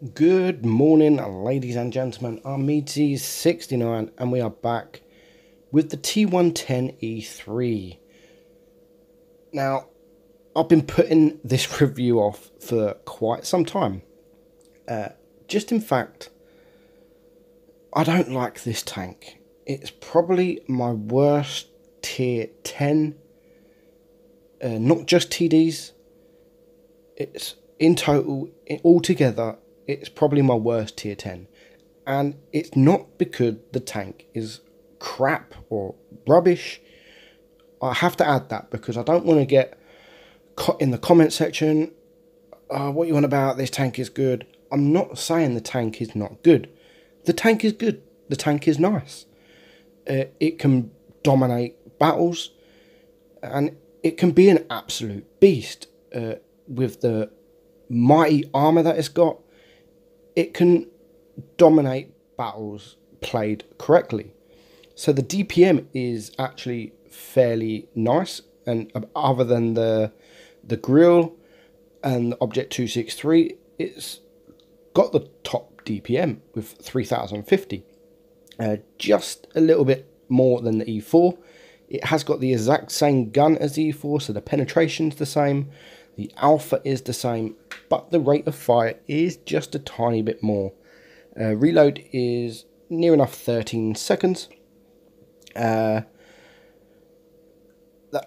Good morning, ladies and gentlemen. I'm T110E3 and we are back with the T110E3. Now, I've been putting this review off for quite some time. In fact, I don't like this tank. It's probably my worst tier 10, not just TDs. It's in total, altogether, it's probably my worst tier 10. And it's not because the tank is crap or rubbish. I have to add that because I don't want to get in the comment section, what you want about, this tank is good. I'm not saying the tank is not good. The tank is good. The tank is nice. It can dominate battles and it can be an absolute beast with the mighty armour that it's got. It can dominate battles played correctly. So the DPM is actually fairly nice, and other than the grill and the Object 263, it's got the top DPM with 3050. Just a little bit more than the E4. It has got the exact same gun as the E4, so the penetration's the same, the alpha is the same, but the rate of fire is just a tiny bit more. Reload is near enough 13 seconds. The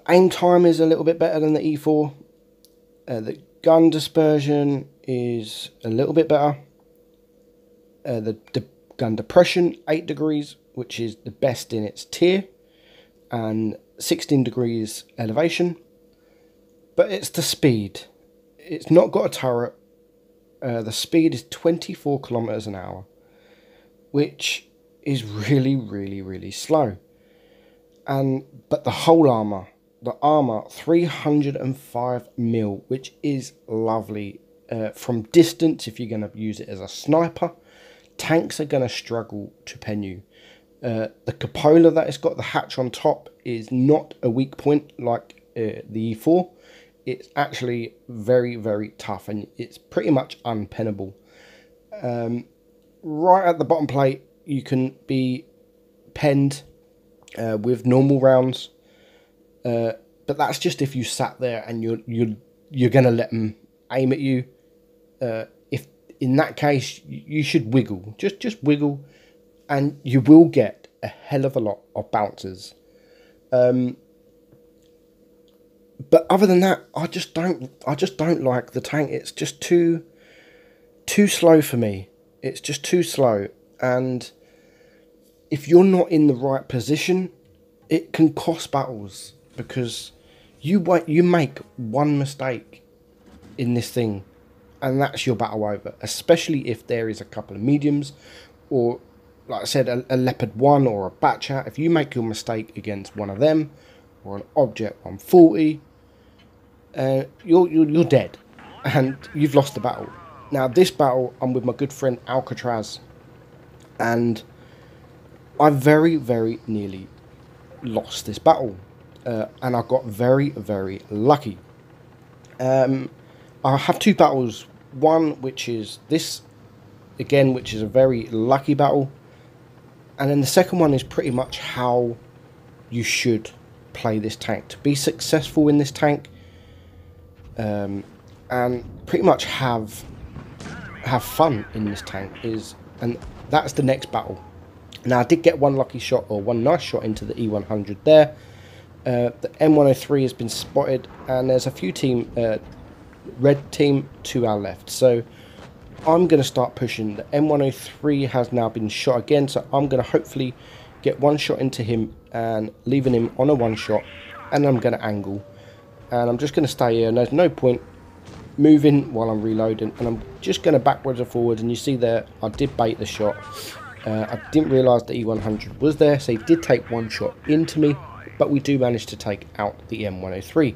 aim time is a little bit better than the E4. The gun dispersion is a little bit better. The gun depression, 8 degrees, which is the best in its tier, and 16 degrees elevation. But it's the speed. It's not got a turret. The speed is 24 kilometers an hour, which is really slow. But the whole armor, the armor 305 mil, which is lovely. From distance, if you're going to use it as a sniper, tanks are going to struggle to pen you. The cupola that it's got, the hatch on top, is not a weak point like the E4. It's actually very tough, and it's pretty much unpennable. Right at the bottom plate, you can be penned with normal rounds, but that's just if you sat there and you're gonna let them aim at you. If in that case, you should wiggle, just wiggle, and you will get a hell of a lot of bouncers. But other than that, I just don't like the tank. It's just too slow for me. It's just too slow, and if you're not in the right position, it can cost battles, because you make one mistake in this thing, and that's your battle over. Especially if there is a couple of mediums, or like I said, a Leopard 1 or a Batchat. If you make your mistake against one of them, or an Object 140, you're dead, and you've lost the battle. Now this battle, I'm with my good friend Alcatraz, and I very nearly lost this battle, and I got very lucky. I have two battles, one which is this again, which is a very lucky battle, and then the second one is pretty much how you should play this tank to be successful in this tank, and pretty much have fun in this tank, and that's the next battle. Now I did get one lucky shot, or one nice shot, into the E100 there. The M103 has been spotted, and there's a few red team to our left, so I'm going to start pushing. The M103 has now been shot again, so I'm going to hopefully get one shot into him and leaving him on a one shot, and I'm going to angle, and I'm just going to stay here, and there's no point moving while I'm reloading, and I'm just going to backwards and forwards. And you see there, I did bait the shot. I didn't realise the E100 was there, so he did take one shot into me, but we do manage to take out the M103.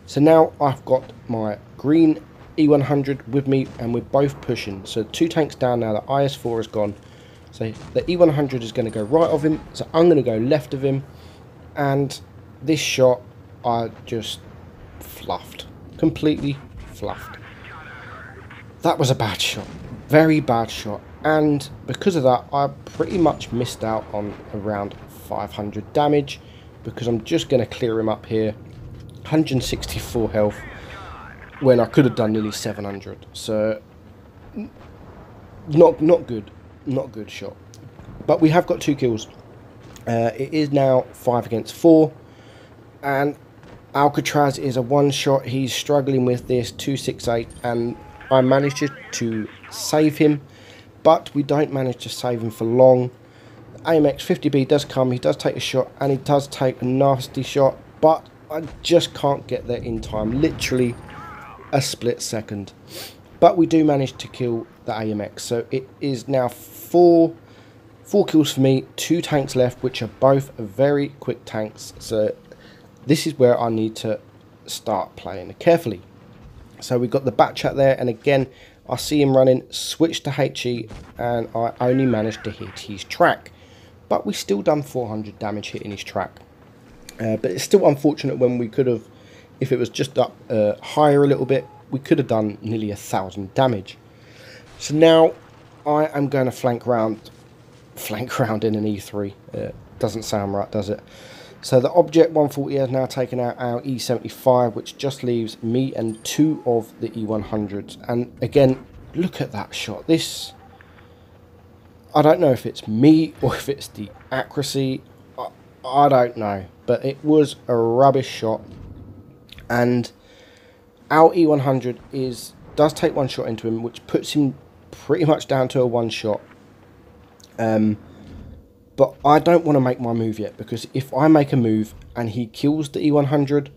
So now I've got my green E100 with me, and we're both pushing. So 2 tanks down now, the IS-4 is gone. So the E100 is going to go right of him, so I'm going to go left of him, and this shot I just fluffed, completely fluffed. That was a bad shot, very bad shot, and because of that I pretty much missed out on around 500 damage, because I'm just going to clear him up here. 164 health when I could have done nearly 700, so not good shot. But we have got 2 kills. It is now 5 against 4, and Alcatraz is a one shot. He's struggling with this 268, and I managed to save him, but we don't manage to save him for long. AMX 50B does come, he does take a shot, and he does take a nasty shot, but I just can't get there in time, literally a split second. But we do manage to kill the AMX, so it is now 4 kills for me, 2 tanks left, which are both very quick tanks, so this is where I need to start playing carefully. So we've got the bat chat there, and again I see him running, switch to HE, and I only managed to hit his track, but we still done 400 damage hitting his track. But it's still unfortunate when we could have, if it was just up higher a little bit, we could have done nearly 1,000 damage. So now I am going to flank round in an E3. Doesn't sound right, does it? So the Object 140 has now taken out our E75, which just leaves me and 2 of the E100s. And again, look at that shot. This, I don't know if it's me or if it's the accuracy. I don't know, but it was a rubbish shot. And our E100 does take 1 shot into him, which puts him pretty much down to a 1 shot. But I don't want to make my move yet, because if I make a move and he kills the E100,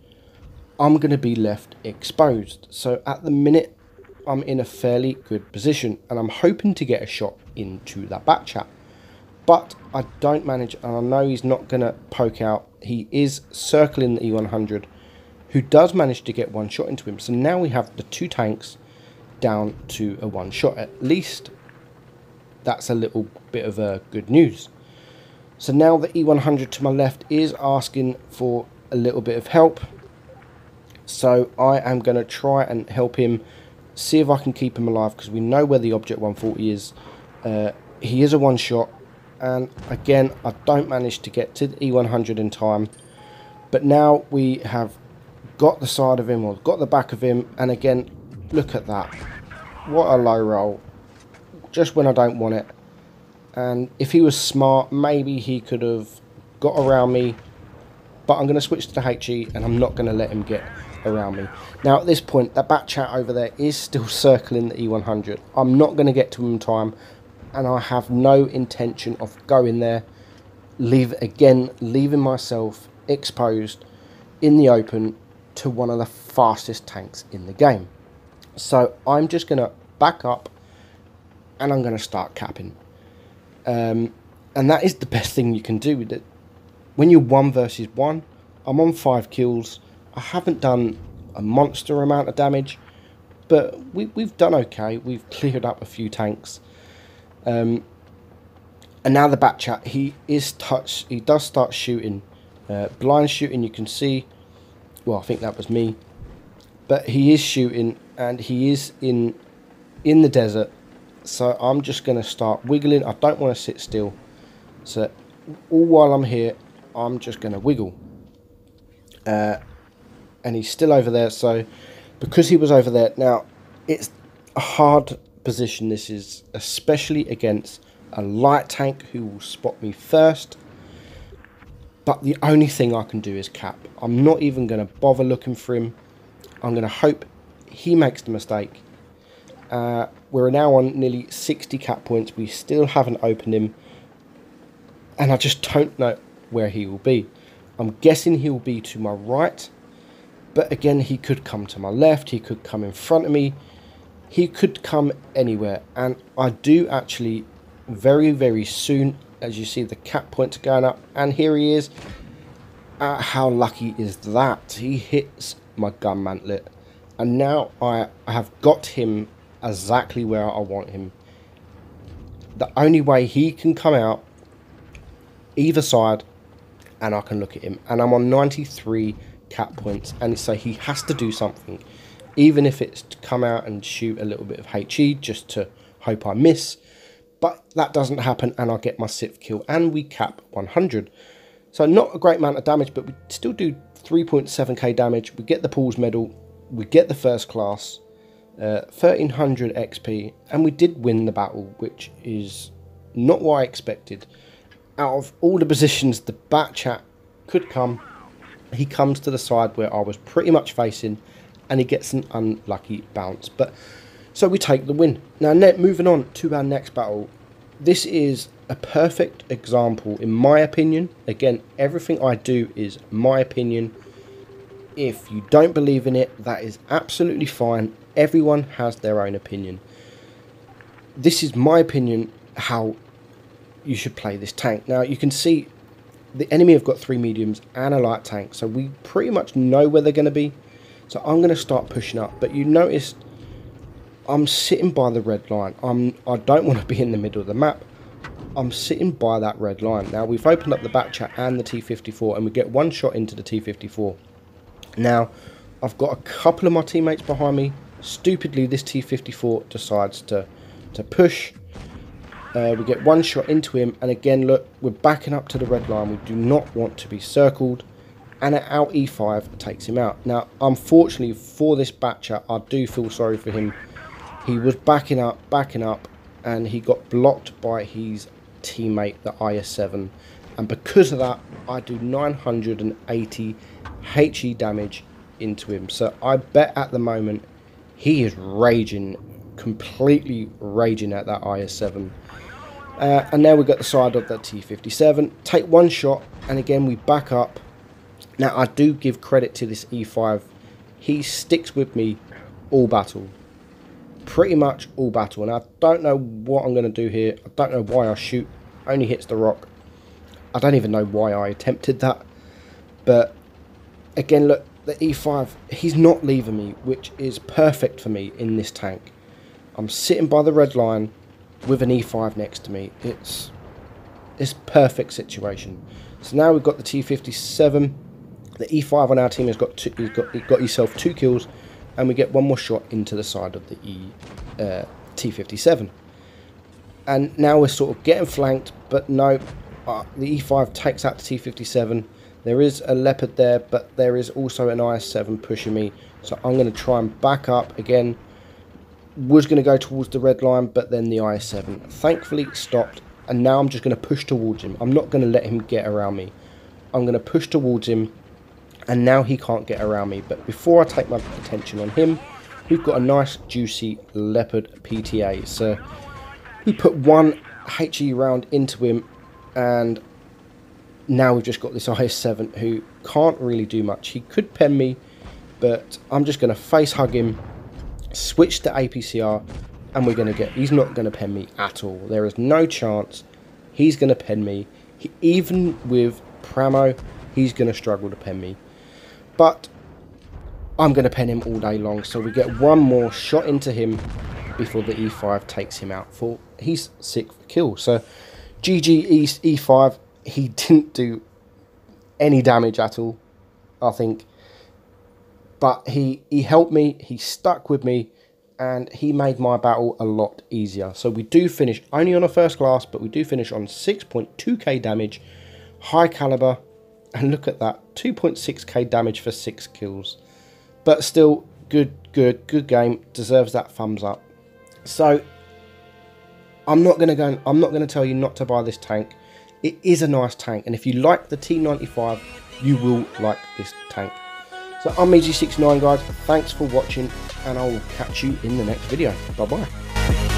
I'm going to be left exposed. So at the minute, I'm in a fairly good position, and I'm hoping to get a shot into that bat chat. But I don't manage, and I know he's not going to poke out. He is circling the E100, who does manage to get 1 shot into him. So now we have the 2 tanks down to a 1 shot. At least that's a little bit of good news. So now the E100 to my left is asking for a little bit of help. So I am going to try and help him, see if I can keep him alive, because we know where the Object 140 is. He is a 1 shot, and again I don't manage to get to the E100 in time. But now we have got the side of him, or got the back of him, and again, look at that. What a low roll, just when I don't want it. And if he was smart, maybe he could have got around me, but I'm going to switch to the HE, and I'm not going to let him get around me. Now at this point, that bat chat over there is still circling the E100. I'm not going to get to him in time, and I have no intention of going there, leaving myself exposed in the open to one of the fastest tanks in the game. So I'm just going to back up, and I'm going to start capping. And that is the best thing you can do with it. When you're 1 versus 1, I'm on 5 kills. I haven't done a monster amount of damage, but we've done okay. We've cleared up a few tanks. And now the bat chat, he does start shooting. Blind shooting, you can see. Well, I think that was me. But he is shooting, and he is in the desert. So I'm just going to start wiggling. I don't want to sit still. So all while I'm here, I'm just going to wiggle. And he's still over there. So because he was over there, now it's a hard position this is, especially against a light tank who will spot me first. But the only thing I can do is cap. I'm not even going to bother looking for him. I'm going to hope he makes the mistake. We're now on nearly 60 cap points. We still haven't opened him, and I just don't know where he will be. I'm guessing he will be to my right, but again, he could come to my left, he could come in front of me, he could come anywhere. And I do actually very soon, as you see, the cap points going up, and here he is. How lucky is that? He hits my gun mantlet, and now I have got him exactly where I want him. The only way he can come out either side, and I can look at him, and I'm on 93 cap points, and so he has to do something, even if it's to come out and shoot a little bit of HE just to hope I miss. But that doesn't happen, and I get my 6th kill, and we cap 100. So not a great amount of damage, but we still do 3.7k damage. We get the Paul's Medal, we get the first class, 1300 XP, and we did win the battle, which is not what I expected. Out of all the positions the bat chat could come, he comes to the side where I was pretty much facing, and he gets an unlucky bounce. But so we take the win. Now, moving on to our next battle. This is a perfect example, in my opinion. Again, everything I do is my opinion. If you don't believe in it, that is absolutely fine. Everyone has their own opinion. This is my opinion how you should play this tank. Now, you can see the enemy have got 3 mediums and a light tank, so we pretty much know where they're going to be. So I'm going to start pushing up. But you notice I'm sitting by the red line. I don't want to be in the middle of the map. I'm sitting by that red line. Now, we've opened up the back chat and the T54, and we get one shot into the T54. Now, I've got a couple of my teammates behind me. Stupidly, this T54 decides to push. We get one shot into him, and again, look, we're backing up to the red line. We do not want to be circled, and our E5 takes him out. Now, unfortunately for this batcher, I do feel sorry for him. He was backing up, and he got blocked by his teammate, the IS-7, and because of that, I do 980 HE damage into him. So I bet at the moment he is raging, completely raging at that IS-7. And now we've got the side of that T57. Take one shot, and again we back up. Now, I do give credit to this E5. He sticks with me all battle. Pretty much all battle. And I don't know what I'm going to do here. I don't know why I shoot. Only hits the rock. I don't even know why I attempted that. But, again, look, the E5, he's not leaving me, which is perfect for me in this tank. I'm sitting by the red line with an E5 next to me. It's perfect situation. So now we've got the T57. The E5 on our team has got himself 2 kills, and we get one more shot into the side of the T57. And now we're sort of getting flanked, but no, the E5 takes out the T57. There is a Leopard there, but there is also an IS-7 pushing me. So I'm going to try and back up again. Was going to go towards the red line, but then the IS-7 thankfully stopped, and now I'm just going to push towards him. I'm not going to let him get around me. I'm going to push towards him, and now he can't get around me. But before I take my attention on him, we've got a nice juicy Leopard PTA. So we put one HE round into him, and now we've just got this IS-7 who can't really do much. He could pen me, but I'm just going to face hug him, switch to APCR, and he's not going to pen me at all. There is no chance he's going to pen me. Even with Pramo, he's going to struggle to pen me. But I'm going to pen him all day long. So we get one more shot into him before the E5 takes him out for his 6th kill. So GG E5, he didn't do any damage at all, I think. But he helped me, he stuck with me, and he made my battle a lot easier. So we do finish only on a first class, but we do finish on 6.2k damage, high caliber, and look at that, 2.6k damage for 6 kills. But still, good game, deserves that thumbs up. So I'm not going to tell you not to buy this tank. It is a nice tank, and if you like the T95, you will like this tank. So I'm EG69, guys. Thanks for watching, and I will catch you in the next video. Bye bye.